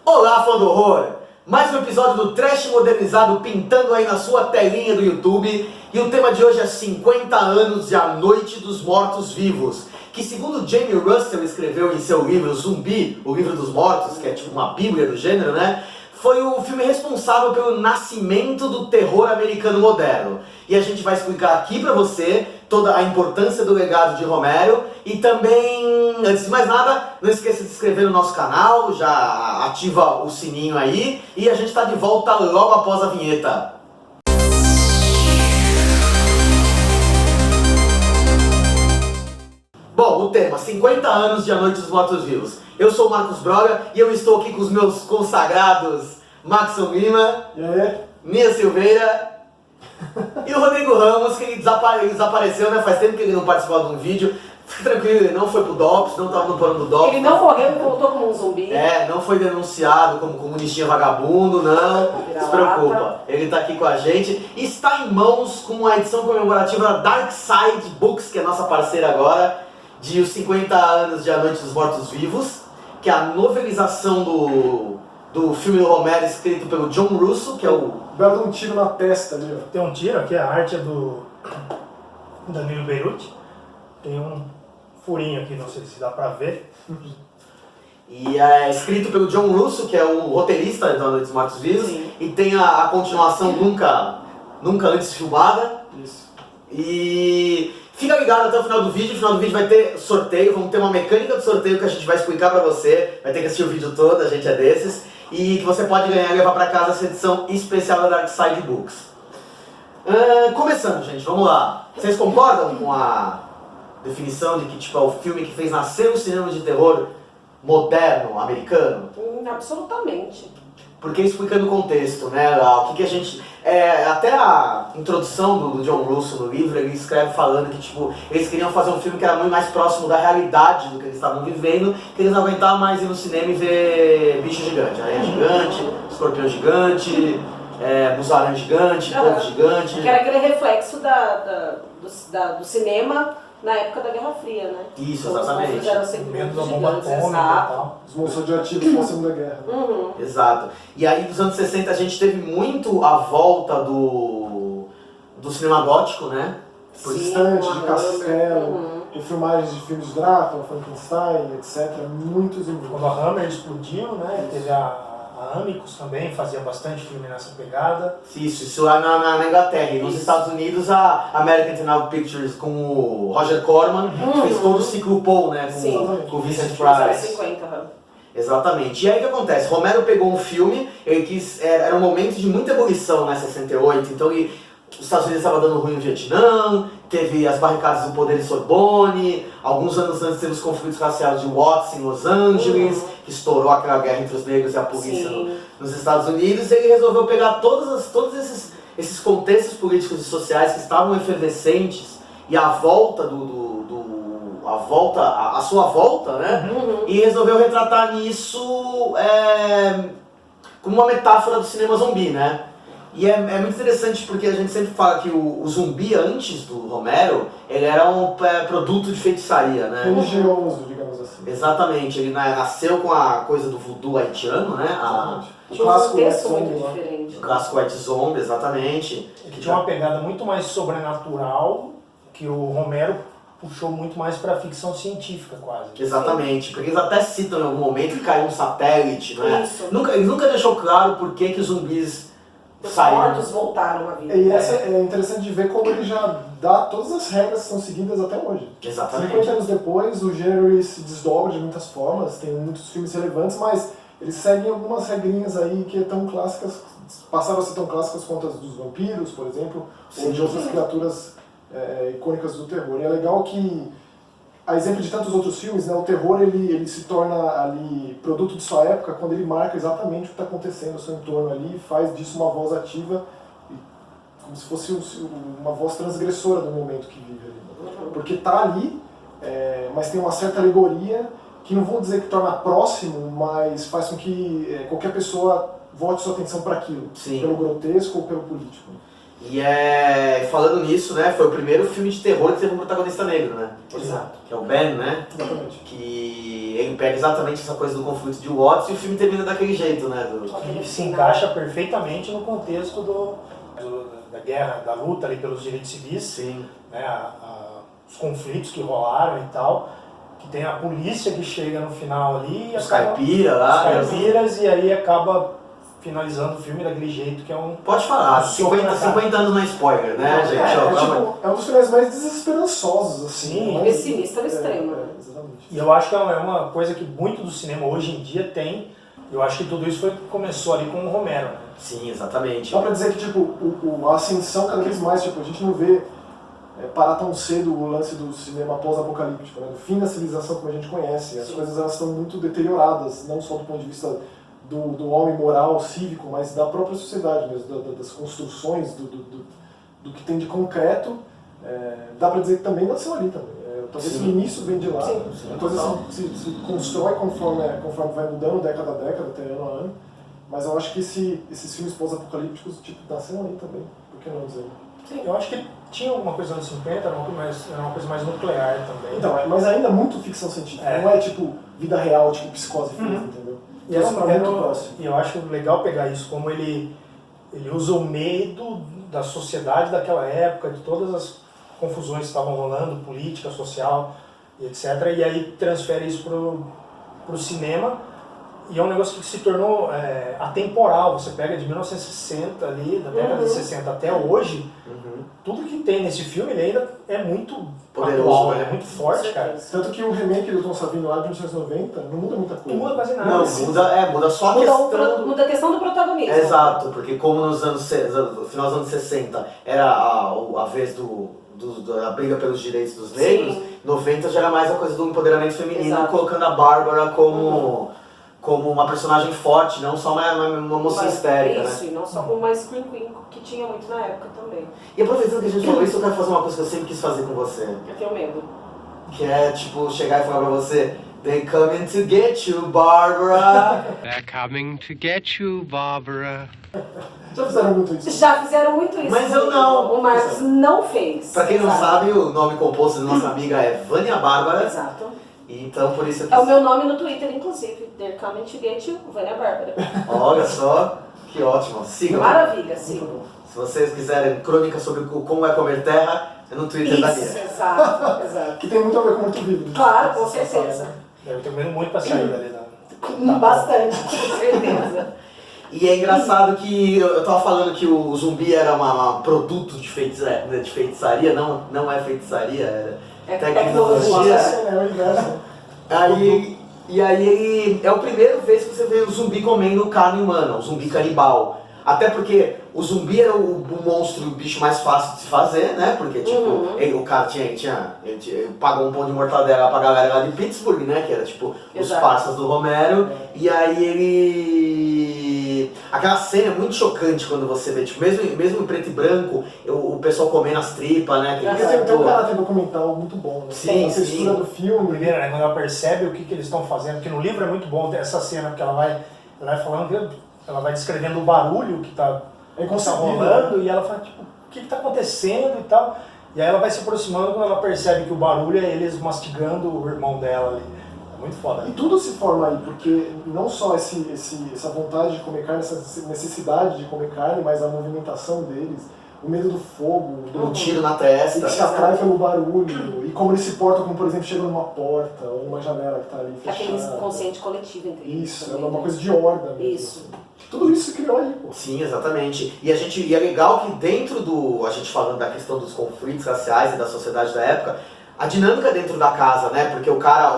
Olá, fã do horror! Mais um episódio do Trash Modernizado pintando aí na sua telinha do YouTube. E o tema de hoje é 50 anos de A Noite dos Mortos-Vivos, que segundo Jamie Russell escreveu em seu livro Zumbi, o livro dos mortos, que é tipo uma bíblia do gênero, né? Foi o filme responsável pelo nascimento do terror americano moderno. E a gente vai explicar aqui pra você toda a importância do legado de Romero. E também, antes de mais nada, não esqueça de se inscrever no nosso canal, já ativa o sininho aí. E a gente tá de volta logo após a vinheta. Bom, o tema, 50 anos de A Noite dos Mortos-Vivos. Eu sou o Marcos Broga e eu estou aqui com os meus consagrados Maxon Lima, Mia Silveira e o Rodrigo Ramos, que ele desapareceu, né? Faz tempo que ele não participou de um vídeo. Fique tranquilo, ele não foi pro DOPS, não estava no plano do DOPS. Ele não morreu e voltou como um zumbi. Não foi denunciado como comunistinha vagabundo, não se preocupa. Ele tá aqui com a gente e está em mãos com a edição comemorativa da Dark Side Books, que é nossa parceira agora, de os 50 anos de A Noite dos Mortos-Vivos, que é a novelização do filme do Romero, escrito pelo John Russo, que é o... Belo de um tiro na testa ali, ó. Tem um tiro aqui, a arte é do Danilo Beruti. Tem um furinho aqui, não sei se dá pra ver. E é escrito pelo John Russo, que é o roteirista da Noite dos Mortos-Vivos, e tem a continuação nunca antes filmada. Isso. E fica ligado até o final do vídeo. No final do vídeo vai ter sorteio, vamos ter uma mecânica de sorteio que a gente vai explicar pra você. Vai ter que assistir o vídeo todo, a gente é desses. E que você pode ganhar e levar pra casa essa edição especial da Dark Side Books. Começando, gente, vamos lá. Vocês concordam com a definição de que tipo, é o filme que fez nascer o cinema de terror moderno, americano? Absolutamente. Porque explicando o contexto, né, o que a gente... até a introdução do John Russo no livro, ele escreve falando que tipo, eles queriam fazer um filme que era muito mais próximo da realidade do que eles estavam vivendo, que eles não aguentavam mais ir no cinema e ver bicho gigante, aranha gigante, escorpião gigante, musarão gigante, povo gigante. Que era aquele reflexo do cinema na época da Guerra Fria, né? Isso, exatamente. Os eram sempre Medo da muito bomba gigantes, atômica e exato. tal. Os monstros radioativos na Segunda Guerra. Exato. E aí dos anos 60 a gente teve muito a volta do cinema gótico, né? Protestante, de castelo, e filmagens de filmes de Drácula, Frankenstein, etc. Muitos e muitos. Quando a Hammer explodiu, né, teve a Amicus também, fazia bastante filme nessa pegada. Isso lá na Inglaterra. E nos Estados Unidos a American International Pictures com o Roger Corman fez todo o ciclo Paul, né? Com o Vincent Price. 50, Exatamente. E aí o que acontece? Romero pegou um filme, ele quis, era um momento de muita ebulição, né, 68, então os Estados Unidos estavam dando ruim no Vietnã, teve as barricadas do poder em Sorbonne, alguns anos antes teve os conflitos raciais de Watts em Los Angeles, que estourou aquela guerra entre os negros e a polícia nos Estados Unidos, e ele resolveu pegar todos esses contextos políticos e sociais que estavam efervescentes e a volta a sua volta, né? E resolveu retratar nisso como uma metáfora do cinema zumbi, né? E é muito interessante porque a gente sempre fala que o zumbi antes do Romero, ele era um produto de feitiçaria, né? Religioso, digamos assim. Exatamente, ele nasceu com a coisa do voodoo haitiano, né? O clássico White muito Zombie lá. diferente. O clássico White Zombie, exatamente. Que tinha uma pegada muito mais sobrenatural, que o Romero puxou muito mais pra ficção científica, quase. Exatamente, porque eles até citam em algum momento que caiu um satélite, né? Isso. Eles nunca deixou claro por que os zumbis Os saíram. mortos voltaram à vida. E essa é interessante de ver como ele já dá todas as regras que são seguidas até hoje. 50 Exatamente. anos depois, o gênero se desdobra de muitas formas, tem muitos filmes relevantes, mas eles seguem algumas regrinhas aí que tão clássicas, passaram a ser tão clássicas quanto as dos vampiros, por exemplo, ou de outras criaturas icônicas do terror. E é legal que, a exemplo de tantos outros filmes, né, o terror ele se torna ali produto de sua época quando ele marca exatamente o que está acontecendo no seu entorno ali e faz disso uma voz ativa, como se fosse uma voz transgressora do momento que vive ali. Porque está ali, mas tem uma certa alegoria que não vou dizer que torna próximo, mas faz com que qualquer pessoa volte sua atenção para aquilo, Sim. pelo grotesco ou pelo político. E falando nisso, né, foi o primeiro filme de terror que teve um protagonista negro, né? Exato. Que é o Ben, né? Exatamente. Que ele pega exatamente essa coisa do conflito de Watts e o filme termina daquele jeito, né? Que se encaixa perfeitamente no contexto da guerra, da luta ali pelos direitos civis, Sim. né, os conflitos que rolaram e tal, que tem a polícia que chega no final ali e Os acaba, caipira lá. os caipiras, e aí acaba finalizando o filme daquele jeito que é um... Pode falar, Soco na 50 anos não é spoiler, né, Não, gente? É um dos finais mais desesperançosos, assim. Sim, mais- pessimista ao extremo. Exatamente. E eu acho que é uma coisa que muito do cinema hoje em dia tem. Eu acho que tudo isso começou ali com o Romero, né? Sim, exatamente. Dá pra dizer que, tipo, a ascensão cada vez mais, tipo, a gente não vê parar tão cedo o lance do cinema pós-apocalíptico, né? Do fim da civilização como a gente conhece. As coisas elas estão muito deterioradas, não só do ponto de vista do homem moral, cívico, mas da própria sociedade mesmo, das construções, do que tem de concreto. Dá pra dizer que também nasceu ali também. Talvez Sim. o início vem de lá, Sim. a coisa se constrói conforme vai mudando década a década, até ano a ano. Mas eu acho que esses filmes pós-apocalípticos tipo, nasceram ali também, por que não dizer? Sim, eu acho que tinha alguma coisa nos 50, era uma coisa mais nuclear também. Então, mas ainda muito ficção científica, não é tipo vida real, tipo psicose física, entendeu? E era, Isso pra muito próximo. e eu acho legal pegar isso, como ele usa o medo da sociedade daquela época, de todas as confusões que estavam rolando, política, social, e etc. E aí transfere isso pro cinema, e é um negócio que se tornou atemporal. Você pega de 1960 ali, da década de 60 até hoje, tudo que tem nesse filme ele ainda é muito Poderoso, atual, né? ele é muito forte, cara. Tanto que o remake do Tom Savini lá de 1990 não muda muita coisa. Não muda quase nada. Não, assim. muda só a questão... Muda a questão do protagonismo. Exato, porque como no final dos anos 60 era a vez da briga pelos direitos dos negros, Sim. 90 já era mais a coisa do empoderamento feminino, Exato. colocando a Bárbara como uma personagem forte, não só uma moça Mas histérica, né? isso, e não só como uma Scream Queen, que tinha muito na época também. E aproveitando que a gente falou isso, eu quero fazer uma coisa que eu sempre quis fazer com você, Eu tenho medo. que é tipo chegar e falar pra você: They coming to get you, Barbara. They're coming to get you, Barbara. Já fizeram muito isso. Já fizeram muito isso. Mas eu não. O Marcos não fez. Pra quem não Exato. sabe, o nome composto da nossa amiga é Vânia Bárbara. Exato. E então por isso eu É o quis... meu nome no Twitter, inclusive. They're coming to get you, Vânia Bárbara. Olha só, que ótimo. Sigam. Maravilha, sigam. Se vocês quiserem crônica sobre como é comer terra, é no Twitter da Isso, Lia. exato, exato. Que tem muito a ver com muito vivo. Claro, com certeza. Eu tenho medo muito pra sair dali. Bastante, com certeza. E é engraçado que eu tava falando que o zumbi era um produto de feitiçaria, não é feitiçaria, É tecnologia. É o inverso. E aí ele é a primeira vez que você vê o zumbi comendo carne humana, o zumbi canibal. Até porque o zumbi era o monstro, o bicho mais fácil de se fazer, né? Porque tipo, o cara ele pagou um pão de mortadela pra galera lá de Pittsburgh, né? Que era tipo os Exato. parças do Romero. E aí ele... Aquela cena é muito chocante quando você vê, tipo, mesmo em preto e branco, o pessoal comendo as tripas, né? Aquele Porque tem um setor. caráter documental muito bom, né? Sim, A textura sim. do filme. Primeiro, né, quando ela percebe o que eles estão fazendo, que no livro é muito bom essa cena, porque ela vai falando, ela vai descrevendo o barulho que tá rolando, e ela fala, tipo, o que tá acontecendo e tal. E aí ela vai se aproximando quando ela percebe que o barulho é eles mastigando o irmão dela ali. É muito foda. E tudo se forma aí, porque não só essa vontade de comer carne, essa necessidade de comer carne, mas a movimentação deles, o medo do fogo, Um tiro na e que testa. se atrai pelo barulho, e como eles se portam, como por exemplo, chegam numa porta ou numa janela que está ali Aquele fechada. inconsciente coletivo entre eles. Isso, é também, uma né? coisa de horda mesmo. Isso. Tudo isso se criou aí, pô. Sim, exatamente. E é legal que dentro a gente falando da questão dos conflitos raciais e da sociedade da época, a dinâmica dentro da casa, né? Porque o cara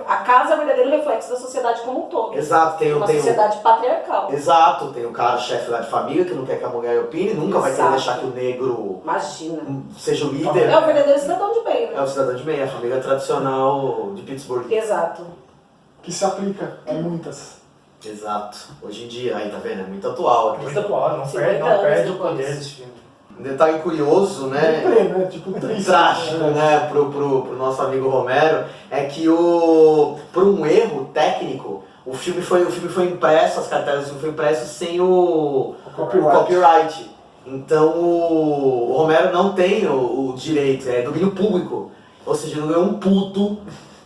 A casa é o verdadeiro reflexo da sociedade como um todo. Exato, Uma sociedade patriarcal. Exato, tem o cara chefe lá de família que não quer que a mulher opine, nunca vai querer Exato. deixar que o negro Imagina. seja o líder. É o verdadeiro cidadão de bem, É né? o cidadão de bem, a família tradicional de Pittsburgh. Exato. Que se aplica a muitas. Exato. Hoje em dia, aí tá vendo? É muito atual. É muito atual, não 50 perde o anos poder depois. desse filme. Um detalhe curioso, né? Deprê, né? Tipo, triste. Trágico, né, pro nosso amigo Romero, é que por um erro técnico, o filme foi impresso, as cartelas do filme foi impresso sem o Copyright. copyright. Então o Romero não tem o direito, é domínio público. Ou seja, não é um puto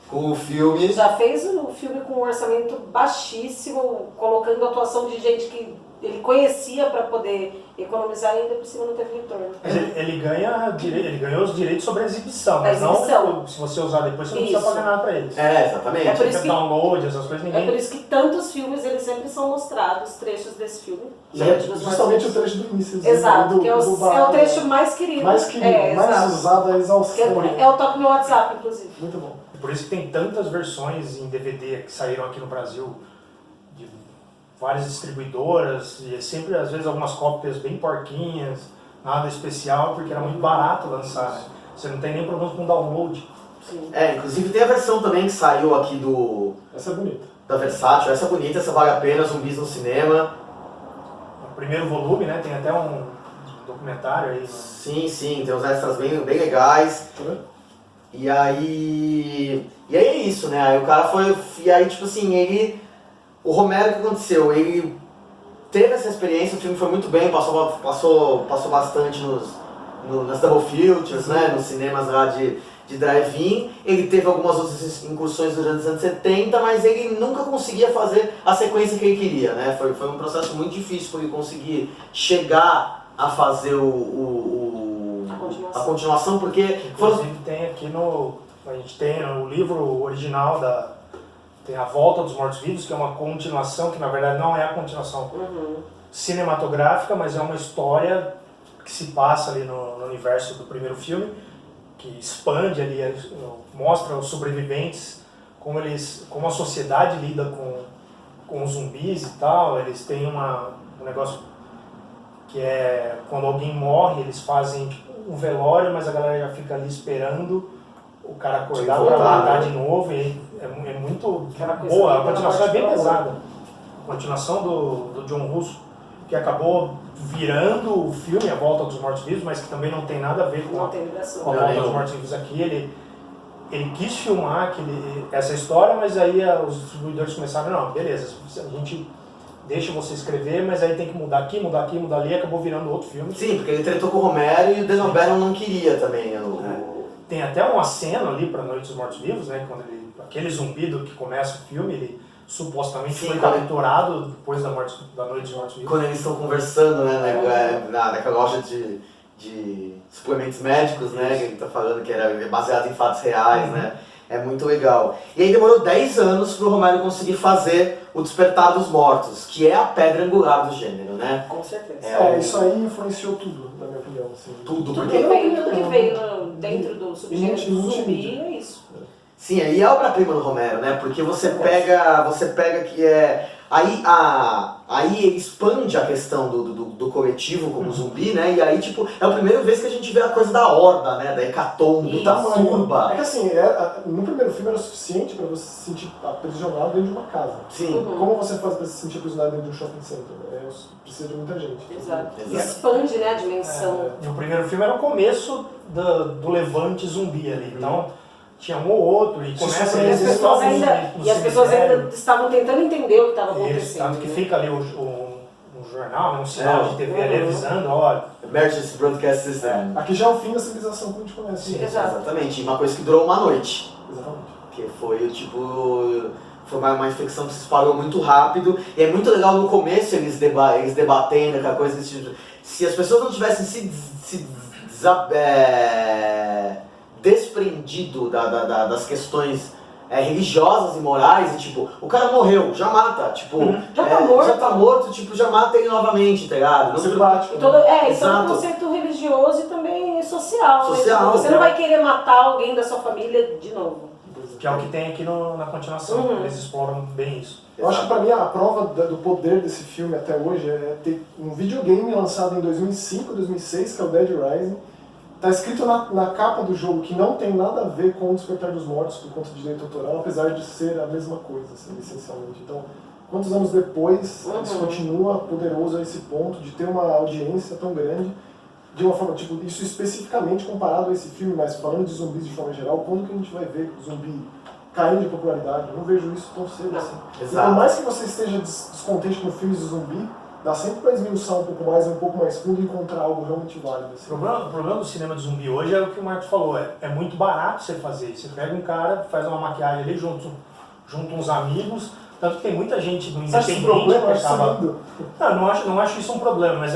com o filme. Já fez um filme com um orçamento baixíssimo, colocando a atuação de gente que ele conhecia para poder economizar e ainda por cima não teve retorno. Mas ele ganhou os direitos sobre a exibição, A mas exibição. não se você usar depois, você não precisa Isso. pagar nada pra eles. É, exatamente. É por isso que- Download, essas coisas, É ninguém... por isso que tantos filmes eles sempre são mostrados, trechos desse filme. E é Noite dos justamente o Mortos-Vivos. trecho do início. Exato, do, que é do o bar, trecho mais querido. mais querido, É, mais exato. usado a Que exaustão. é o toque no WhatsApp, inclusive. Muito bom. Por isso que tem tantas versões em DVD que saíram aqui no Brasil, de várias distribuidoras, e sempre, às vezes, algumas cópias bem porquinhas, nada especial, porque era muito barato lançar, né? Você não tem nem problema com download. Sim. É, inclusive tem a versão também que saiu aqui Essa é bonita. da Versátil, essa é bonita, essa vale a pena, Zumbis no Cinema. O primeiro volume, né, tem até um documentário aí. Né? Sim, tem uns extras bem legais. Tá vendo? E aí é isso, né? Aí o cara foi. E aí, tipo assim, o Romero, o que aconteceu? Ele teve essa experiência, o filme foi muito bem, passou bastante nas Double Features, né? Nos cinemas lá de drive-in. Ele teve algumas outras incursões durante os anos 70, mas ele nunca conseguia fazer a sequência que ele queria, né? Foi um processo muito difícil para ele conseguir chegar a fazer a continuação, porque foram... Inclusive tem aqui a gente tem o livro original tem A Volta dos Mortos-Vivos, que é uma continuação, que na verdade não é a continuação cinematográfica, mas é uma história que se passa ali no universo do primeiro filme, que expande ali, mostra os sobreviventes, como a sociedade lida com os zumbis e tal. Eles têm um negócio que é quando alguém morre, eles fazem tipo, um velório, mas a galera já fica ali esperando o cara acordar para matar de novo. E é muito boa, a continuação é bem pesada. A continuação do John Russo, que acabou virando o filme A Volta dos Mortos-Vivos, mas que também não tem nada a ver com Não a tem ligação. Volta dos Mortos-Vivos aqui. Ele quis filmar essa história, mas aí os distribuidores começaram, não, beleza, a gente deixa você escrever, mas aí tem que mudar aqui, mudar ali, e acabou virando outro filme. Sim, porque ele tretou com o Romero e o Dan O'Bannon não queria também. Tem até uma cena ali para Noite dos Mortos-Vivos, né, quando aquele zumbido que começa o filme, ele supostamente foi capturado depois da Noite dos Mortos-Vivos. Quando eles estão conversando, né, naquela loja de suplementos médicos, né, que ele tá falando que era baseado em fatos reais, né, é muito legal. E aí demorou 10 anos pro Romero conseguir fazer o Despertar dos Mortos, que é a pedra angular do gênero, né. Com certeza. Isso aí influenciou tudo, na minha opinião. Assim. Tudo, Tudo porque... que veio dentro do subgênero do zumbi é isso. Sim, aí é a obra-prima do Romero, né? Porque você pega que é... Aí ele expande a questão do coletivo como zumbi, né? E aí, tipo, é a primeira vez que a gente vê a coisa da horda, né? Da hecatombe, da turba. É que assim, no primeiro filme era suficiente pra você se sentir aprisionado dentro de uma casa. Sim. Como você faz pra se sentir aprisionado dentro de um shopping center? Precisa de muita gente. Exato. Exato. Expande, né, a dimensão. E o primeiro filme era o começo do levante zumbi ali, então tinha um ou outro, e começa E as pessoas ainda estavam tentando entender o que estava Isso, acontecendo. tanto que fica ali um jornal, um sinal de TV ali avisando, olha... Emergency Broadcast System. Aqui já é o fim da civilização que a gente conhece. Sim, exato. Exatamente. Uma coisa que durou uma noite. Exatamente. Que foi, tipo... Foi uma infecção que se espalhou muito rápido. E é muito legal no começo eles debatendo aquela coisa. Se as pessoas não tivessem se desprendido das questões religiosas e morais, e tipo, o cara morreu, já mata, tipo, Já tá morto. tipo, já mata ele novamente, tá ligado? Você bate. E todo Exato. conceito religioso e também social. Né? Social, Tipo, você né? não vai querer matar alguém da sua família de novo. Que é o que tem aqui na continuação, eles exploram bem isso. Eu acho que pra mim a prova do poder desse filme até hoje é ter um videogame lançado em 2005, 2006, que é o Dead Rising. Tá escrito na capa do jogo que não tem nada a ver com o Despertar dos Mortos por conta de direito autoral, apesar de ser a mesma coisa, assim, essencialmente. Então, quantos anos depois isso continua poderoso a esse ponto de ter uma audiência tão grande, de uma forma, tipo, isso especificamente comparado a esse filme, mas falando de zumbis de forma geral, quando que a gente vai ver zumbi caindo de popularidade? Eu não vejo isso tão cedo assim. E por mais que você esteja descontente com filmes de zumbi, dá sempre pra esmiuçar um pouco mais fundo e encontrar algo realmente válido. Assim. O problema do cinema de zumbi hoje é o que o Marcos falou, é muito barato você fazer. Você pega um cara, faz uma maquiagem ali, junto uns amigos, tanto que tem muita gente do Você acha independente esse problema? que Acho acaba... lindo. Não acho isso um problema, mas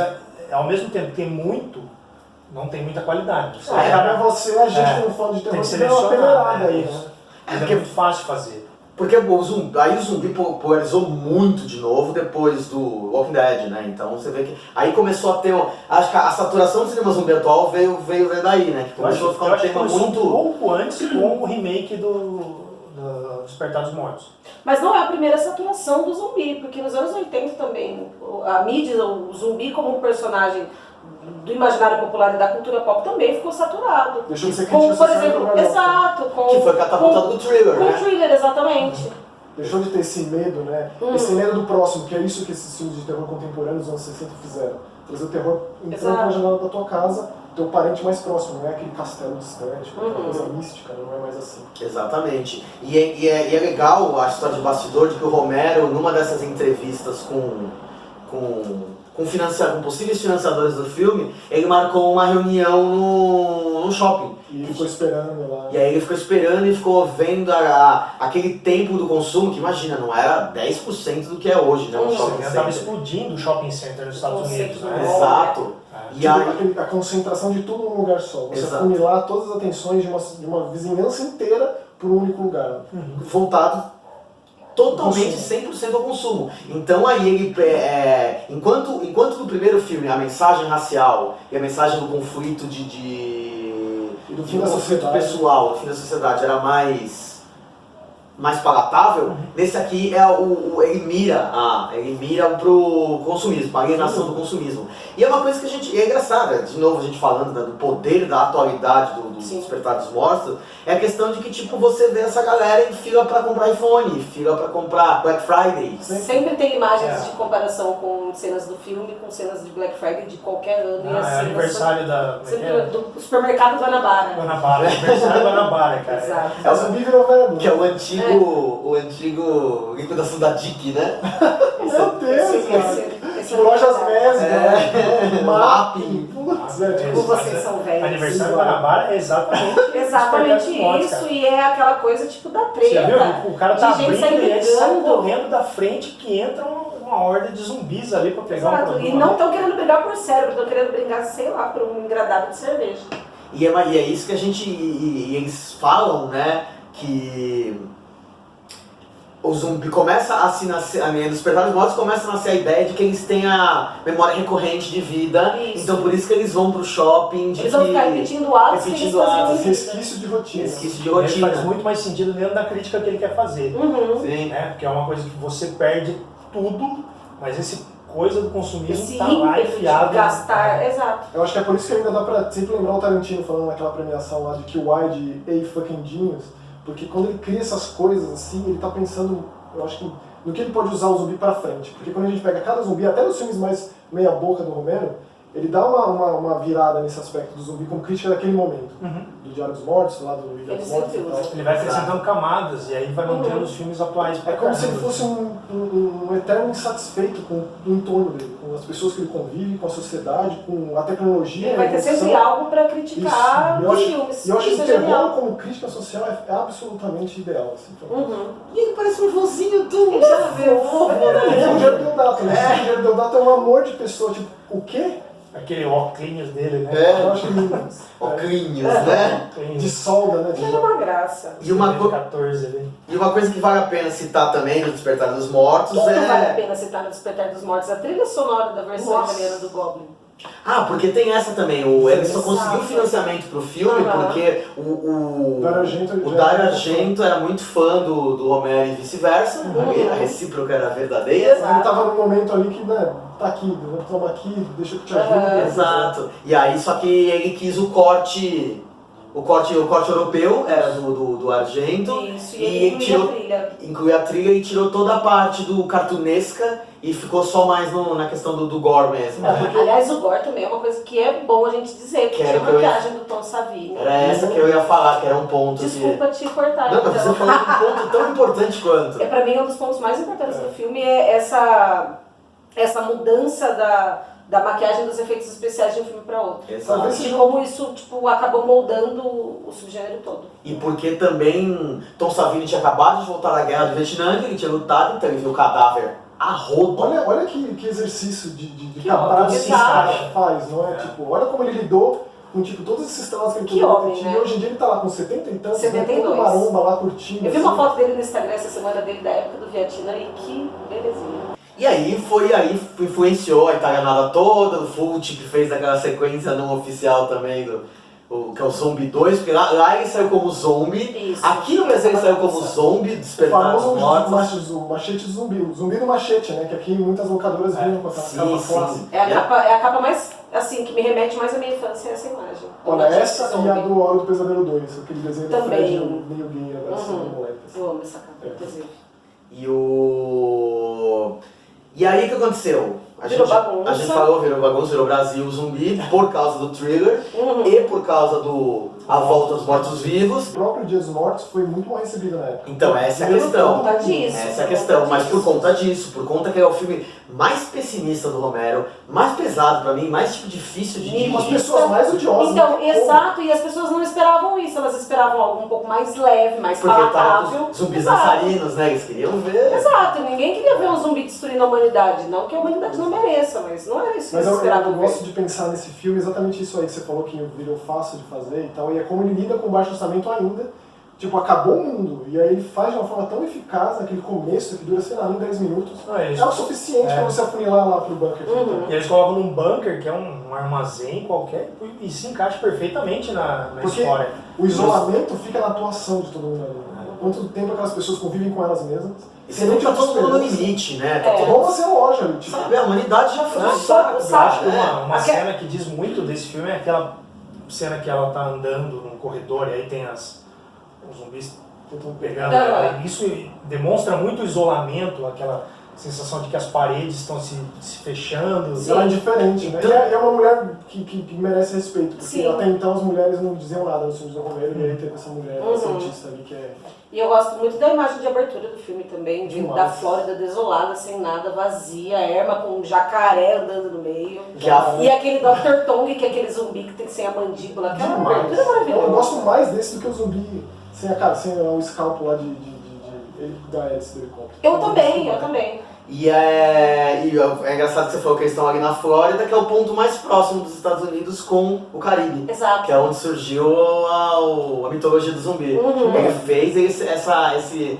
ao mesmo tempo que tem muito, não tem muita qualidade. Você Cabe a você, a gente como fã de tem terror, que que dá uma selecionar, peneirada né? aí, Isso. né? Mas é muito fácil de fazer. Porque aí o zumbi polarizou muito de novo depois do Walking Dead, né? Então você vê que aí começou a ter, acho que a saturação do cinema zumbi atual veio daí, né? Que começou a ficar um tema muito... um pouco antes com o remake do Despertar dos Mortos. Mas não é a primeira saturação do zumbi, porque nos anos 80 também, a mídia, o zumbi como um personagem do imaginário popular e da cultura pop também ficou saturado. Deixou de ser Com, crítica por social exemplo, e exato, com... Que foi catapultado do Thriller, com né? o Thriller, exatamente. Deixou de ter esse medo, né? Esse medo do próximo, que é isso que esses filmes de terror contemporâneos dos anos 60 fizeram. Trazer o terror entrando pela janela da tua casa, teu parente mais próximo, não é aquele castelo distante, aquela coisa mística, não é mais assim. Exatamente. E é legal a história de bastidor de que o Romero, numa dessas entrevistas com possíveis financiadores do filme, ele marcou uma reunião no shopping. E ele ficou esperando lá. E aí ele ficou esperando e ficou vendo aquele tempo do consumo, que imagina, não era 10% do que é hoje, né? Um shopping Estava center. explodindo o shopping center nos Estados Unidos, né? Exato. E Tipo, aí, a concentração de tudo num lugar só. Você Exato. afunilar todas as atenções de uma vizinhança inteira por um único lugar. voltado totalmente 100% ao consumo. Então aí ele, enquanto no primeiro filme a mensagem racial e a mensagem do conflito do de fim da conflito sociedade. pessoal, do fim da sociedade era mais palatável, nesse aqui ele mira pro consumismo, a alienação do consumismo. E é uma coisa que é engraçada, de novo a gente falando, né, do poder da atualidade do Despertar dos Mortos, é a questão de que tipo você vê essa galera em fila pra comprar iPhone, fila pra comprar Black Friday. Sempre tem imagens de comparação com cenas do filme, com cenas de Black Friday de qualquer ano. E as É cenas aniversário da... sempre do supermercado Guanabara. Guanabara, aniversário da Guanabara, cara. Exato. É o zumbi virou verbo. Que é o antigo liquidação da DIC, né? Meu Deus, cara. Tipo, lojas Mesbla, Mapping. Putz, Como vocês são velhos. Aniversário da Guanabara é exatamente isso, e é aquela coisa tipo da Você já viu? treta. O cara tá de gente abrindo e ele sai brigando. correndo da frente que entra uma horda de zumbis ali pra pegar um Exato, produto. e não estão querendo brigar por cérebro, estão querendo brigar, sei lá, por um engradado de cerveja. E é isso que a gente. E eles falam, né? Que o zumbi começa a se nascer. No Despertar dos Mortos começa a nascer a ideia de que eles têm a memória recorrente de vida. Isso. Então por isso que eles vão pro shopping. Eles vão ficar repetindo atos que eles repetindo faziam atos, em vida. Resquício de rotina. Resquício de Ele faz rotina. muito mais sentido dentro da crítica que ele quer fazer. Sim. Né? Porque é uma coisa que você perde tudo, mas esse coisa do consumismo Esse tá lá ímpeto enfiado. de gastar, exato. Eu acho que é por isso que ainda dá pra sempre lembrar o Tarantino falando naquela premiação lá de Kill Why de A Fucking Genius, porque quando ele cria essas coisas assim, ele tá pensando, eu acho que, no que ele pode usar o zumbi pra frente. Porque quando a gente pega cada zumbi, até nos filmes mais meia boca do Romero, ele dá uma virada nesse aspecto do zumbi como crítica daquele momento. Do Diário dos Mortos, lá do Ilha dos Ele Mortos e sempre tal. usa. Ele vai acrescentando camadas e aí vai mantendo os filmes atuais pra É como se ele caramba. fosse um eterno insatisfeito com o entorno dele, com as pessoas que ele convive, com a sociedade, com a tecnologia. Ele vai a ter evolução. sempre algo pra criticar Isso. os filmes. E eu acho que Isso o é terror genial. como crítica social é absolutamente ideal. Assim, então. E ele parece um vozinho do. Ele já viu, É o Jared Deodato, né? O Jared Deodato é um amor de pessoa, tipo, o quê? Aquele óculos dele, né? Eu acho lindo. Ocrinhos, né? De solda, né? Ele é uma graça. E uma, 14 ali. e uma coisa que vale a pena citar também no Despertar dos Mortos Tudo vale a é. pena citar no Despertar dos Mortos, a trilha sonora da versão Nossa. italiana do Goblin. Ah, porque tem essa também. Ele só conseguiu financiamento pro filme Aham. porque o Dario Argento o já Dario era Argento era muito fã do Romero e vice-versa. A recíproca era verdadeira. Exato. Ele tava num momento ali que, né, tá aqui, toma aqui, deixa eu te ajudo. Exato. E aí, só que ele quis o corte europeu, era do Argento. Isso, E e ele incluía tirou- a trilha. Incluiu a trilha e tirou toda a parte do cartunesca e ficou só mais na questão do gore mesmo. Aliás, o gore também é uma coisa que é bom a gente dizer, porque Quero é a que eu ia- maquiagem do Tom Savini. Era essa que eu ia falar, que era um ponto Desculpa te cortar. Não, mas você então. falou um ponto tão importante quanto. Pra mim, um dos pontos mais importantes do filme é essa essa mudança da maquiagem dos efeitos especiais de um filme para outro. Exato. De como isso tipo, acabou moldando o subgênero todo. E porque também Tom Savini tinha acabado de voltar da guerra do Vietnã, que ele tinha lutado, então ele viu o cadáver a rodo. Olha que exercício de Que captar homem, esse exato. cara faz, não é? Tipo, olha como ele lidou com tipo, todos esses traumas que ele Que poderia homem, ter tido. né? E hoje em dia ele tá lá com 70 e tantos, 72. todo maromba lá curtindo. Eu vi uma assim. foto dele no Instagram essa semana dele da época do Vietnã e que belezinha. E aí influenciou a italianada toda, o Fulci que fez aquela sequência não oficial também, que é o Zombie 2, porque lá ele saiu como zombie, Isso. aqui no Brasil ele saiu como zombie, O Despertar dos famoso Mortos. o machete do zumbi, o zumbi do machete, né? Que aqui muitas locadoras vinham com essa Sim, capa sim. clássica. É a capa mais, assim, que me remete mais à minha infância, essa imagem. Olha, Machete essa zombie. e a do Hora do Pesadelo 2, aquele desenho do Também. Fred meio gay, abraçando Uhum. o moleque. assim. Eu amo essa capa, inclusive. E aí o que aconteceu? Virou bagunça. A gente falou, virou bagunça, virou Brasil zumbi, por causa do thriller e por causa do A Volta dos Mortos-Vivos. O próprio Dia dos Mortos foi muito mal recebido na época. Então essa é a Primeiro questão. Por conta disso. Essa é a questão, mas por conta disso, por conta que é o filme mais pessimista do Romero, mais pesado pra mim, mais tipo difícil de Com as dirigir. pessoas mais odiosas. Então, né? exato, e as pessoas não esperavam isso, elas esperavam algo um pouco mais leve, mais Porque tava palatável. com zumbis Exato. dançarinos, né? Eles queriam ver. Exato, ninguém queria ver um zumbi destruindo a humanidade, não que a humanidade não mereça, mas não era isso que Mas eles eu esperavam ver. gosto de pensar nesse filme exatamente isso aí que você falou, que virou fácil de fazer e tal, e é como ele lida com baixo orçamento ainda. Tipo, acabou o mundo, e aí ele faz de uma forma tão eficaz naquele começo, que dura, sei lá, nem 10 minutos. Não, eles- É o suficiente pra você afunilar lá pro bunker. E eles colocam num bunker, que é um armazém qualquer, e se encaixa perfeitamente na Porque história. o isolamento fica na atuação de todo mundo ali. Quanto tempo aquelas pessoas convivem com elas mesmas. E você vê que tá todo mundo no limite, né? Tá todo Como você é loja ali, tipo. Sabe, a humanidade já foi Não, um saco. sabe, Eu acho que né? uma cena que diz muito desse filme é aquela cena que ela tá andando num corredor e aí tem os zumbis tentam pegando ela. Isso demonstra muito o isolamento, aquela sensação de que as paredes estão se fechando. Ela é diferente, né? E é uma mulher que merece respeito, porque Sim. até então as mulheres não diziam nada nos filmes do Romero, e aí teve essa mulher cientista ali que é. E eu gosto muito da imagem de abertura do filme também, Demais. da Flórida desolada, sem nada, vazia, erma com um jacaré andando no meio. Que a- E aquele Dr. Tong, que é aquele zumbi que tem sem a mandíbula, aquela abertura é maravilhosa. Eu gosto mais desse do que o zumbi sem o escalpo lá da hélice do helicóptero. Eu também. E é engraçado que você falou que eles estão ali na Flórida, que é o ponto mais próximo dos Estados Unidos com o Caribe. Exato. Que é onde surgiu a mitologia do zumbi. Ele fez esse caminho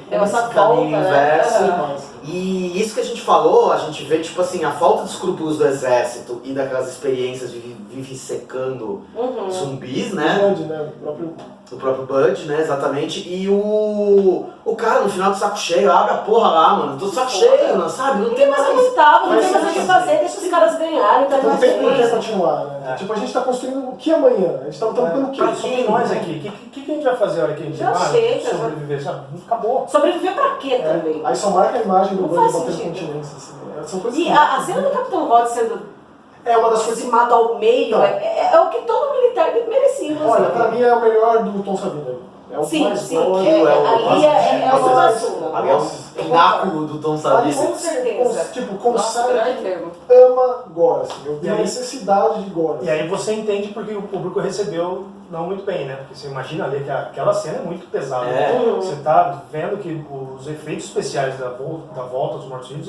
volta, né? inverso. Aham. E isso que a gente falou, a gente vê tipo assim, a falta de escrúpulos do exército e daquelas experiências de vivissecando zumbis, né? Grande, né? O próprio Bud, né, exatamente, e o cara no final do saco cheio, abre a porra lá, mano, tô de saco cheio, não, sabe, não tem Mas mais... aguentava, não Mas tem mais o que sim. fazer, deixa os caras ganharem, tá Não mais tem por que feliz. continuar, né? Tipo, a gente tá construindo o que amanhã? A gente tá lutando pelo quê? Pra quem nós aqui, o que a gente vai fazer a hora que a gente Já chega, sobreviver? Sabe? Acabou. Sobreviver pra quê também? Aí só marca a imagem do Não Bud faz batendo sentido. continência, assim. São coisas E que- a cena do Capitão Rod sendo É uma das coisas. dizimado ao meio, Não. é o que todo militar merecia. Olha, assim. pra mim é o melhor do Tom Savini. É o Sim, mais sim, bom, ali é o máximo. Ali é o pináculo do Tom Ali Savini. Com certeza. Tipo, Nossa, consegue melhor termo. ama Gore, assim. Eu vi E a aí- necessidade de Gore. E aí você entende porque o público recebeu não muito bem, né? Porque você imagina ali que aquela cena é muito pesada. É. Né? Você tá vendo que os efeitos especiais da volta dos mortos-vivos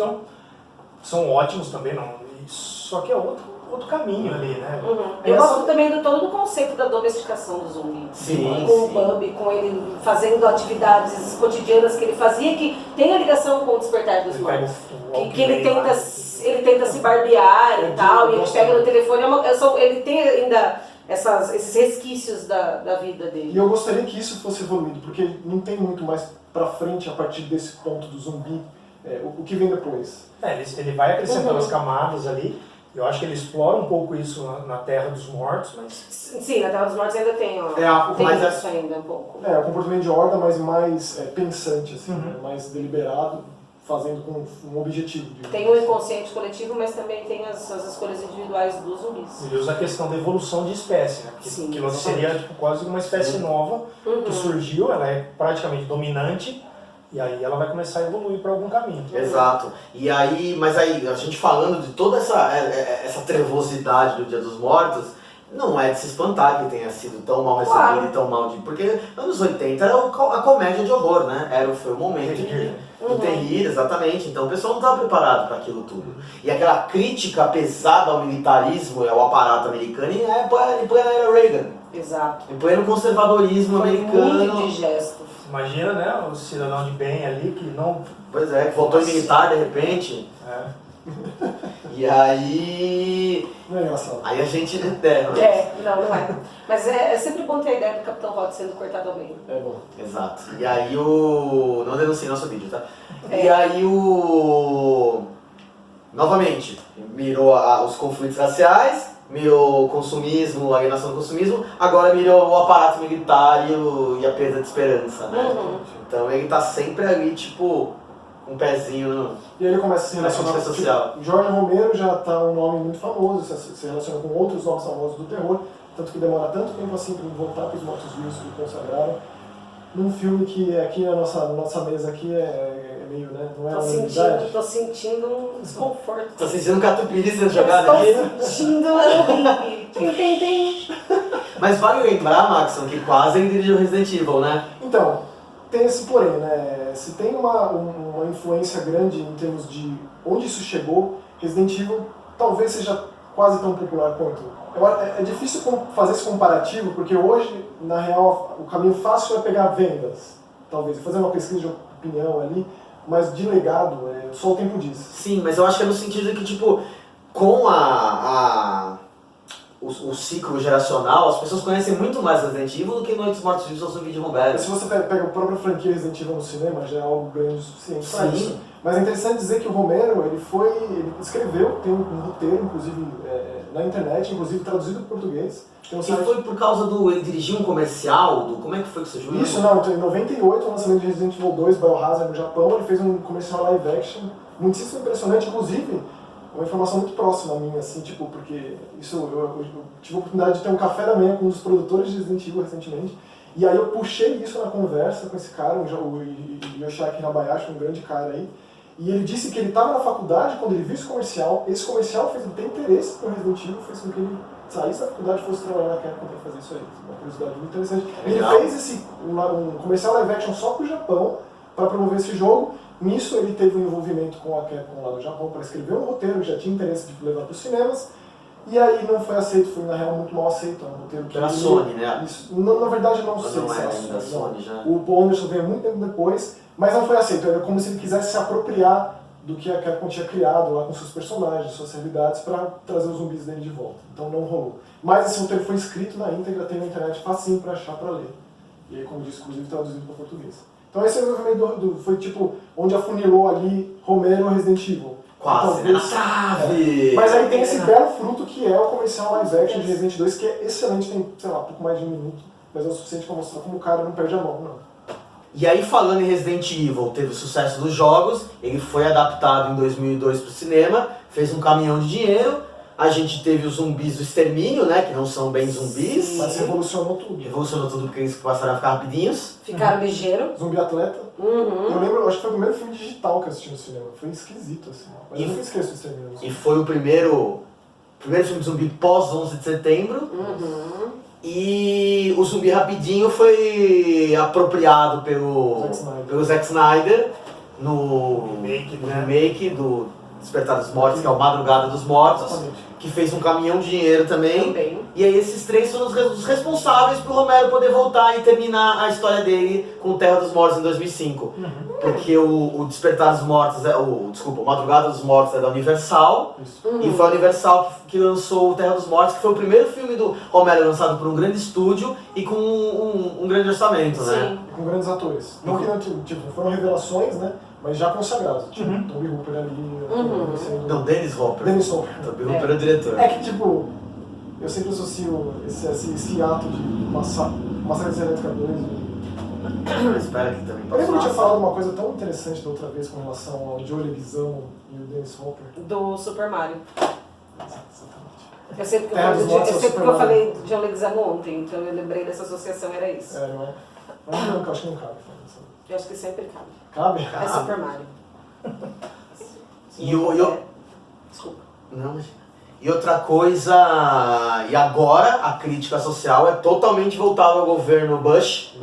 são ótimos também, não. Só que é outro caminho ali, né? Eu Essa- gosto também do todo do conceito da domesticação do zumbi. Sim, Com o sim. Bub, com ele fazendo atividades cotidianas que ele fazia que tem a ligação com o despertar dos Ele pega mortos. o Que ele Walkman lá, tenta se barbear e tal, e ele gosto pega no muito. telefone, ele tem ainda esses resquícios da vida dele. E eu gostaria que isso fosse evoluído, porque não tem muito mais pra frente a partir desse ponto do zumbi, o que vem depois. Ele vai acrescentando as camadas ali. Eu acho que ele explora um pouco isso na Terra dos Mortos, mas Sim, na Terra dos Mortos ainda tem, ó. Tem mas isso ainda um pouco. É, o comportamento de horda, mas mais pensante, assim, né? Mais deliberado, fazendo com um objetivo. digamos Tem o assim. inconsciente coletivo, mas também tem as escolhas individuais dos zumbis. ele usa a questão da evolução de espécie, né? Que Sim, aquilo seria tipo, quase uma espécie nova que surgiu, ela é praticamente dominante, E aí ela vai começar a evoluir para algum caminho. Exato. E aí, mas aí, a gente falando de toda essa trevosidade do Dia dos Mortos, não é de se espantar que tenha sido tão mal recebido Claro. e tão mal de... Porque anos 80 era a comédia de horror, né? Foi o momento do terrível, exatamente. Então o pessoal não estava preparado para aquilo tudo. E aquela crítica pesada ao militarismo e ao aparato americano em plena era Reagan. Exato. Em pleno conservadorismo Foi americano. muito indigesto. Imagina, né, o cidadão de bem ali que não... Pois é, que votou em militar de repente. É. E aí... Não é engraçado. Aí a gente... Não é. Mas é sempre bom ter a ideia do Capitão Hot sendo cortado ao meio. É bom. Exato. E aí o... Não denuncie nosso vídeo, tá? É. E aí o... Novamente, mirou os conflitos raciais, mirou o consumismo, a alienação do consumismo, agora mirou o aparato militar e a perda de esperança, né? Uhum. Então ele tá sempre ali, tipo, com um pezinho no... E aí ele começa a se relacionar crítica social. Tipo, Jorge Romero já tá um nome muito famoso, se relaciona com outros nomes famosos do terror, tanto que demora tanto tempo assim para voltar para os mortos-vivos que o consagraram. Num filme que aqui na nossa mesa aqui é meio, né, não é uma unanimidade. Tô sentindo um desconforto. Tá sentindo um catupiry sendo jogado aqui? Estou sentindo um ringue. Mas vale lembrar, Maxon, que quase ele dirigiu Resident Evil, né? Então, tem esse porém, né? Se tem uma influência grande em termos de onde isso chegou, Resident Evil talvez seja quase tão popular quanto. É difícil fazer esse comparativo, porque hoje, na real, o caminho fácil é pegar vendas, talvez, fazer uma pesquisa de opinião ali, mas de legado, só o tempo diz. Sim, mas eu acho que é no sentido de que, tipo, com o ciclo geracional, as pessoas conhecem muito mais Resident Evil do que Noites Mortos-Vivos ou Zumbi de Romero. Mas se você pega a própria franquia Resident Evil no cinema, já é algo grande o suficiente para Sim. isso. Mas é interessante dizer que o Romero, ele escreveu, tem um roteiro, inclusive, na internet, inclusive traduzido para o português. Tem um E site... foi por causa ele dirigiu um comercial como é que foi que você jurou? Isso, não, então, em 98, o lançamento de Resident Evil 2, Biohazard no Japão, ele fez um comercial live action, muitíssimo impressionante, inclusive, uma informação muito próxima a mim, assim, tipo, porque eu tive a oportunidade de ter um café da manhã com um dos produtores de Resident Evil recentemente, e aí eu puxei isso na conversa com esse cara, o Yoshiaki Habayashi, um grande cara aí, e ele disse que ele estava na faculdade quando ele viu esse comercial fez ele ter interesse pelo Resident Evil, fez com que ele saísse da faculdade e fosse trabalhar na Capcom para fazer isso aí. Uma curiosidade muito interessante. Legal. Ele fez um comercial live action só pro Japão, para promover esse jogo. Nisso ele teve um envolvimento com a Capcom lá no Japão para escrever um roteiro, já tinha interesse de levar para os cinemas. E aí não foi aceito, foi na real muito mal aceito. É um roteiro que Pela Sony, né? Isso, na verdade não sei Não se é era ainda Sony, Sony já. O Paul Anderson veio muito tempo depois, mas não foi aceito. Era como se ele quisesse se apropriar do que a Capcom tinha criado lá com seus personagens, suas realidades, para trazer os zumbis dele de volta. Então não rolou. Mas esse roteiro foi escrito na íntegra, tem na internet facinho para achar, para ler. E aí, como disse, inclusive traduzido para português. Então esse desenvolvimento foi tipo onde afunilou ali Romero Resident Evil. Quase, né? Na trave! Mas aí tem esse belo fruto que é o comercial live action de Resident 2, que é excelente, tem, sei lá, pouco mais de 1 minuto, mas é o suficiente para mostrar como o cara não perde a mão, não. E aí, falando em Resident Evil, teve o sucesso dos jogos, ele foi adaptado em 2002 para o cinema, fez um caminhão de dinheiro, a gente teve os zumbis do extermínio, né, que não são bem zumbis, Mas revolucionou tudo. revolucionou tudo porque eles passaram a ficar rapidinhos. Ficaram ligeiros. Zumbi Atleta. Uhum. Eu lembro, acho que foi o primeiro filme digital que eu assisti no cinema. Foi esquisito, assim. Mas E- eu nunca esqueço desse cinema. E foi o primeiro filme de zumbi pós 11 de setembro. Uhum. E o Zumbi Rapidinho foi apropriado pelo Zack Snyder no Remake, no né? remake do Despertar dos Mortos, que é o Madrugada dos Mortos, Exatamente. que fez um caminhão de dinheiro também. Também. E aí esses três foram os responsáveis pro Romero poder voltar e terminar a história dele com Terra dos Mortos em 2005. Porque o Despertar dos Mortos, o Madrugada dos Mortos é da Universal, Isso. e foi a Universal que lançou o Terra dos Mortos, que foi o primeiro filme do Romero lançado por um grande estúdio e com um grande orçamento, né? Sim. E com grandes atores. Não que não, tipo, foram revelações, né? Mas já consagrados. Tipo, Toby Hooper ali. Não, Dennis Hopper. Dennis Hopper. Toby Hooper é o diretor. É que, tipo, eu sempre associo esse ato de Massacre de Elétrica 2. Espera que também Eu lembro que eu tinha passou. falado uma coisa tão interessante da outra vez com relação ao Joe Leguizamo e o Dennis Hopper. Do Super Mario. Exatamente. Eu sei porque Terra dos Mortos é o eu Super Mario. falei de John Leguizamo ontem, então eu lembrei dessa associação, era isso. É, não é? Mas eu acho que não cabe falar isso. Eu acho que sempre cabe. Cabe? É Super Mario. E o... Desculpa. Não, mas... E outra coisa, e agora a crítica social é totalmente voltada ao governo Bush,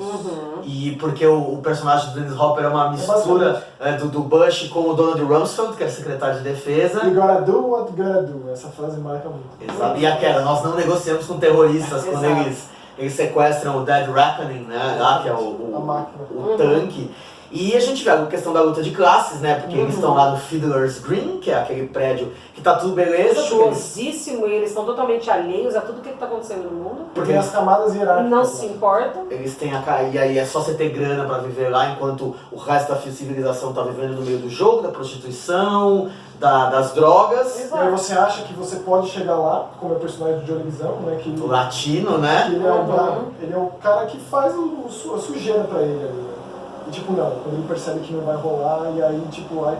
e porque o personagem do Dennis Hopper é uma mistura do Bush com o Donald Rumsfeld, que era secretário de defesa. You gotta do what you gotta do. Essa frase marca muito. Exato. E aquela, nós não negociamos com terroristas quando Exato. eles sequestram o Dead Reckoning, né, lá, que é A máquina. o tanque. E a gente vê a questão da luta de classes, né, porque eles estão lá no Fiddler's Green, que é aquele prédio que tá tudo beleza. porque eles- Luxuosíssimo, e eles estão totalmente alheios a tudo que está acontecendo no mundo. Porque tem as camadas hierárquicas. Não né? se importam. Eles têm e aí é só você ter grana pra viver lá, enquanto o resto da civilização tá vivendo no meio do jogo, da prostituição, das drogas, E aí você acha que você pode chegar lá, como é o personagem do Johnny Visão, né? Que do latino, né? ele é o cara que faz a sujeira pra ele ali, né? E tipo, não, quando ele percebe que não vai rolar, e aí tipo, aí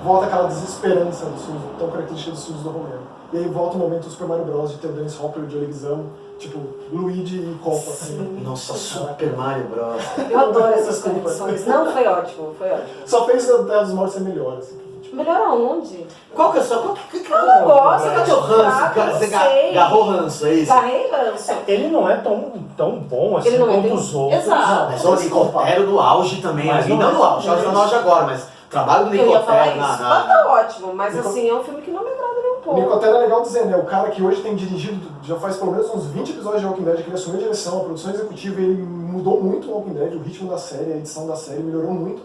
volta aquela desesperança dos filmes, tão característica dos filmes do Romero. E aí volta o momento do Super Mario Bros. De ter o Dennis Hopper e o Johnny Visão, tipo, Luigi e Copa, assim. Nossa, Super Mario Bros. Eu adoro essas conexões. Não, foi ótimo, foi ótimo. Só fez a Terra dos Mortos ser melhor, assim. Tipo, Melhor aonde? Qual que é a sua... que Eu não gosto, Qual que é o eu teu acho ranço? fraco, Cara, não você sei. agarrou ranço, é isso? Garrei ranço. Ele não é tão bom assim Ele não é quanto tão- os outros. Exato. Mas o Nicotero no auge também, Mas ali, não não é no auge, isso. tá no auge agora, mas o trabalho do Eu ia falar Nicotero isso. Mas tá ótimo, mas assim, é um filme que não me agrada nem um o pouco. Nicotero é legal dizer, né? O cara que hoje tem dirigido, já faz pelo menos uns 20 episódios de Walking Dead, que ele assumiu a direção, a produção executiva, ele mudou muito o Walking Dead, o ritmo da série, a edição da série melhorou muito.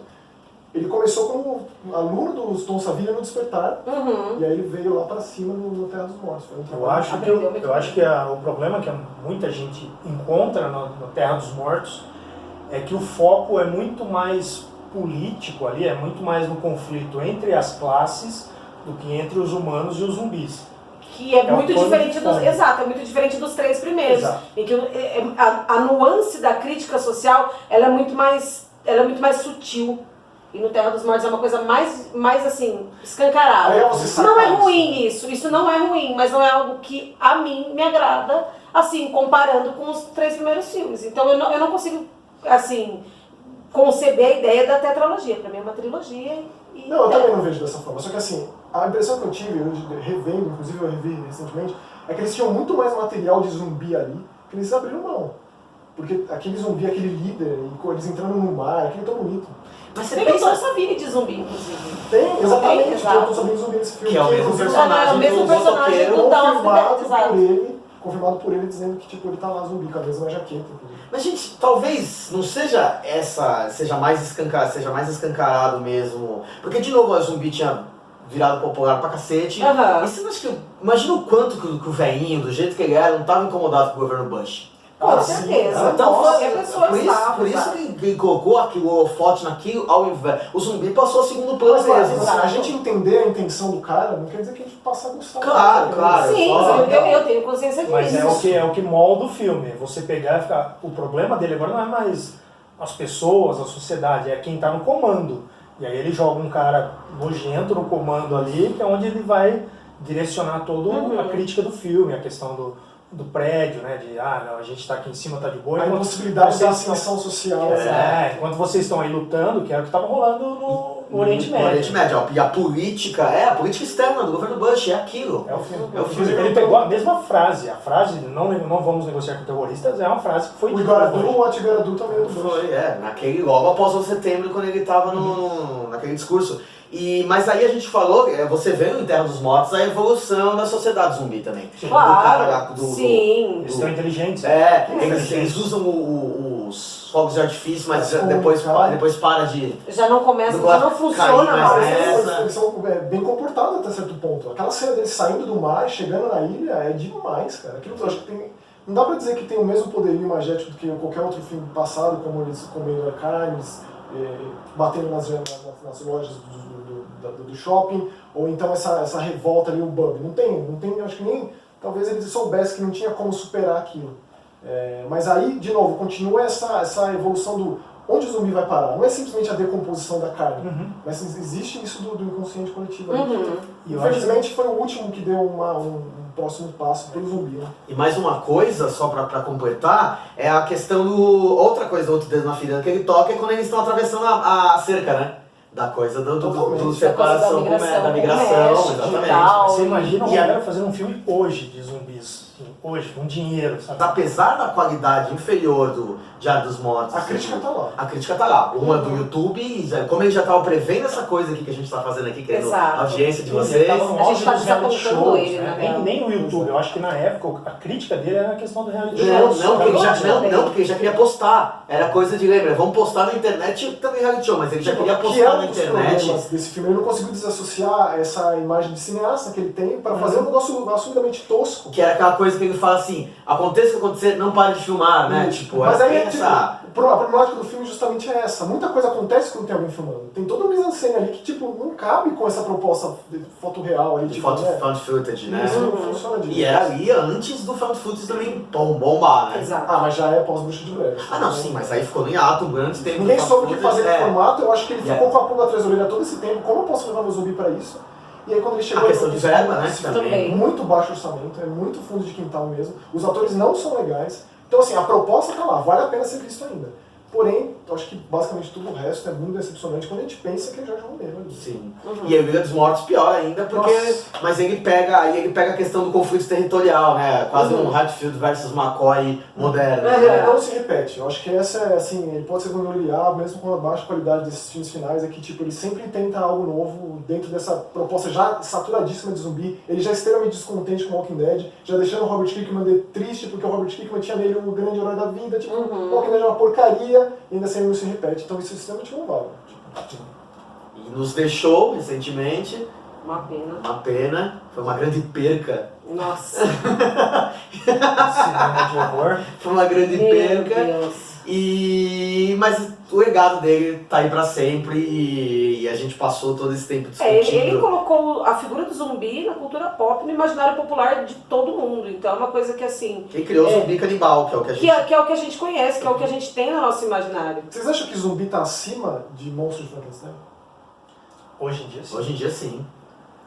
Ele começou como aluno do Tom Savini no Despertar, e aí ele veio lá pra cima no Terra dos Mortos. Foi um Eu trabalho- acho que, Aprendeu muito eu acho que o problema que muita gente encontra no Terra dos Mortos é que o foco é muito mais político ali, é muito mais no conflito entre as classes do que entre os humanos e os zumbis. Que é É um muito pano diferente de dos. fundo. Exato, é muito diferente dos três primeiros. Exato. Em que a nuance da crítica social ela é muito mais sutil. E no Terra dos Mortos é uma coisa mais assim, escancarada. Aí você saca Não é isso. ruim isso não é ruim, mas não é algo que a mim me agrada, assim, comparando com os três primeiros filmes. Então eu não consigo, assim, conceber a ideia da tetralogia. Pra mim é uma trilogia e... Não, eu também não vejo dessa forma. Só que assim, a impressão que eu tive, eu revendo, inclusive eu revi recentemente, é que eles tinham muito mais material de zumbi ali, que eles abriram mão. Porque aquele zumbi, aquele líder, e eles entrando no mar, aquilo é tão bonito. Mas você Tem o Tom pensa Savini de zumbi, inclusive. Tem, exatamente, Tem, que exato. eu tô sabendo zumbi nesse filme. que é o mesmo inclusive, personagem é o mesmo do personagem motoqueiro. do Dallas, confirmado confirmado por ele dizendo que tipo, ele tá lá zumbi, com a mesma jaqueta. Inclusive. Mas, gente, talvez não seja seja mais escancarado mesmo. Porque, de novo, a zumbi tinha virado popular pra cacete. Aham. E você não acha que... Imagina o quanto que o velhinho, do jeito que ele era, não tava incomodado com o governo Bush. Com sim, certeza. Então, Qualquer pessoa por estava, isso sabe? que ele colocou aquele holofote naquilo, ao invés... O zumbi passou a segundo plano Mas, mesmo. assim, a gente entender a intenção do cara não quer dizer que a gente passa a gostar. Claro, claro. Sim, só- eu tenho consciência disso. Mas é o que molda o filme. Você pegar e ficar. O problema dele agora não é mais as pessoas, a sociedade, é quem está no comando. E aí ele joga um cara nojento no comando ali, que é onde ele vai direcionar toda a crítica do filme, a questão do prédio, né? De não, a gente está aqui em cima, tá de boa. A enquanto impossibilidade da vocês estão- ascensão social. enquanto vocês estão aí lutando, que era o que estava rolando no Oriente No Oriente Médio. Médio, ó. E a política externa do governo Bush é aquilo. É o filme. É o filme. Ele pegou a mesma frase. A frase, não vamos negociar com terroristas, é uma frase que foi O dita Igoradu, hoje. o What You Gotta Do também é do Bush. Foi, logo após o setembro, quando ele estava naquele discurso. Mas aí a gente falou, você vê no Terra dos Mortos a evolução da sociedade zumbi também. Sim. Do cara lá, Claro, sim. Eles estão inteligentes. Eles usam os fogos de artifício, mas Mas depois comunicar. para de... Já não começa, Não já não cair funciona mais mais. nessa. Eles são bem comportados até certo ponto. Aquela cena deles saindo do mar, chegando na ilha, é demais, cara. Aquilo eu acho que tem... Não dá pra dizer que tem o mesmo poderio imagético do que qualquer outro filme passado, como eles comendo a carne, eles, batendo nas lojas do shopping, ou então essa revolta ali, o bug. Não tem, acho que nem... Talvez eles soubessem que não tinha como superar aquilo. Mas aí, de novo, continua essa evolução do onde o zumbi vai parar? Não é simplesmente a decomposição da carne, mas existe isso do inconsciente coletivo. E Infelizmente foi o último que deu um próximo passo pro zumbi, né? E mais uma coisa, só pra completar, é a questão do... Outra coisa, outro dedo na ferida que ele toca é quando eles estão atravessando a cerca, né? Da coisa do Totalmente. separação Da coisa da da migração, migração, exatamente. digital. Você imagina E- o cara fazendo um filme hoje de zumbis, hoje, com dinheiro, sabe? Apesar da qualidade inferior do Diário dos Mortos, A crítica tá lá. a crítica tá lá. Uma do YouTube, como ele já tava prevendo essa coisa aqui que a gente tá fazendo aqui, querendo Exato. a audiência de Ele vocês. tava no A gente auge tá dos reality desapontando shows, ele, né? né? Nem o YouTube, eu acho que na época a crítica dele era a questão do reality Não, show. porque ele já, também. porque ele já queria postar. Era coisa de, lembra, vamos postar na internet e também reality show, mas ele já queria Que é postar um na dos internet. problemas desse filme. Ele não conseguiu desassociar essa imagem de cineasta que ele tem para fazer um negócio assumidamente tosco. Que era aquela coisa que ele fala assim, aconteça o que acontecer, não pare de filmar, né? Tipo, Mas era aí, bem tipo, essa... a problemática do filme justamente é essa. Muita coisa acontece quando tem alguém filmando. Tem toda uma mise-en-scène ali que, tipo, não cabe com essa proposta de foto real ali, de tipo, foto né? found footage, né? Isso não funciona direito. E era ali antes do found footage também bombar, né? Exato. Ah, mas já é pós-Bruxa de Blair. Ah, não, sim, mas aí ficou no hiato durante tempo. Ninguém do soube o found que fazer footage, com o formato, eu acho que ele Yeah. ficou com a pulga atrás da orelha todo esse tempo. Como eu posso levar meu zumbi pra isso? E aí quando ele chegou... A questão de verba, né? esse Também. filme é muito baixo orçamento, é muito fundo de quintal mesmo. Os atores não são legais. Então assim, a proposta tá lá, vale a pena ser visto ainda. Porém, eu acho que basicamente tudo o resto é muito decepcionante quando a gente pensa que é Jorge Romero ali. Sim. E aí o Ilha dos Mortos pior ainda, porque... Nossa. Mas ele pega a questão do conflito territorial, né? Quase um Hatfield versus McCoy moderno. Ele não se repete. Eu acho que essa é, assim, ele pode ser vangloriar, mesmo com a baixa qualidade desses filmes finais, é que, tipo, ele sempre tenta algo novo dentro dessa proposta já saturadíssima de zumbi. Ele já é extremamente descontente com Walking Dead, já deixando o Robert Kirkman triste, porque o Robert Kirkman tinha nele o grande herói da vida, tipo, o Walking Dead é uma porcaria, e ainda assim ele não se repete. Então isso é extremamente louvável. E nos deixou recentemente, Uma pena. uma pena, foi uma grande perca. Nossa. Cinema de horror. Foi uma grande Meu perca. Deus. Mas o legado dele tá aí pra sempre e a gente passou todo esse tempo É, discutindo. ele colocou a figura do zumbi na cultura pop, no imaginário popular de todo mundo. Então é uma coisa que assim. Ele criou o zumbi canibal, que é o que a gente... Que é o que a gente conhece, que é o que a gente tem no nosso imaginário. Vocês acham que zumbi tá acima de Monstros de Frankenstein? Hoje em dia, sim. Hoje em dia, sim.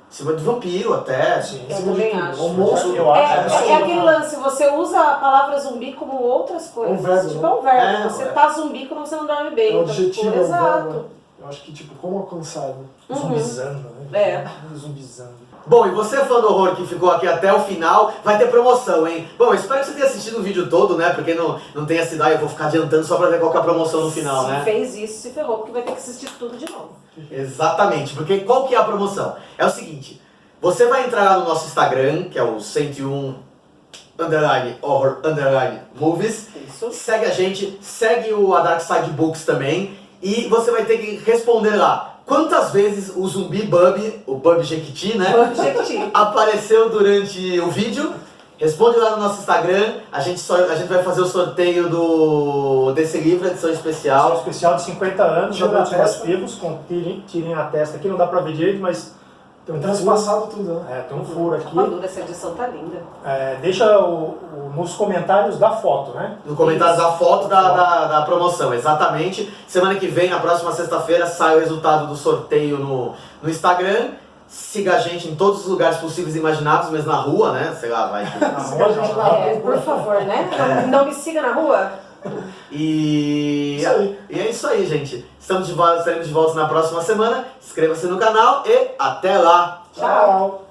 Em cima de vampiro, até. Sim. Eu Acima de também tudo. acho. É um monstro. Eu acho. É aquele lance, você usa a palavra zumbi como outras coisas. É um verbo, Tipo, né? é um verbo. É, você é. tá zumbi quando você não dorme bem. É o Então, adjetivo, tipo, é o verbo. exato. né? Eu acho que, tipo, como alcançar, né? Zumbizando, né? É. Zumbizando. Bom, e você, fã do horror, que ficou aqui até o final, vai ter promoção, hein? Bom, eu espero que você tenha assistido o vídeo todo, né? Porque não tem essa ideia, eu vou ficar adiantando só pra ver qual que é a promoção no final, Se né? fez isso, se ferrou, porque vai ter que assistir tudo de novo. Exatamente, porque qual que é a promoção? É o seguinte, você vai entrar lá no nosso Instagram, que é o 101_horror_movies, Isso. segue a gente, segue a Dark Side Books também, e você vai ter que responder lá quantas vezes o zumbi Bub, o Bub Jequiti, né, Objetivo. apareceu durante o vídeo. Responde lá no nosso Instagram, a gente vai fazer o sorteio desse livro, edição Um especial. especial de 50 anos, Tira a Jogados testa. Vivos, tirem a testa aqui, não dá pra ver direito, mas tem um furo, Transpassado tudo, né? tem um furo aqui. Madura, essa edição tá linda. Deixa nos comentários da foto, né? No comentário da foto da promoção, exatamente. Semana que vem, na próxima sexta-feira, sai o resultado do sorteio no Instagram. Siga a gente em todos os lugares possíveis e imagináveis, mesmo na rua, né? Sei lá, vai. Por favor, né? Não me siga na rua. E Isso aí. e é isso aí, gente. Estaremos de volta na próxima semana. Inscreva-se no canal e até lá! Tchau!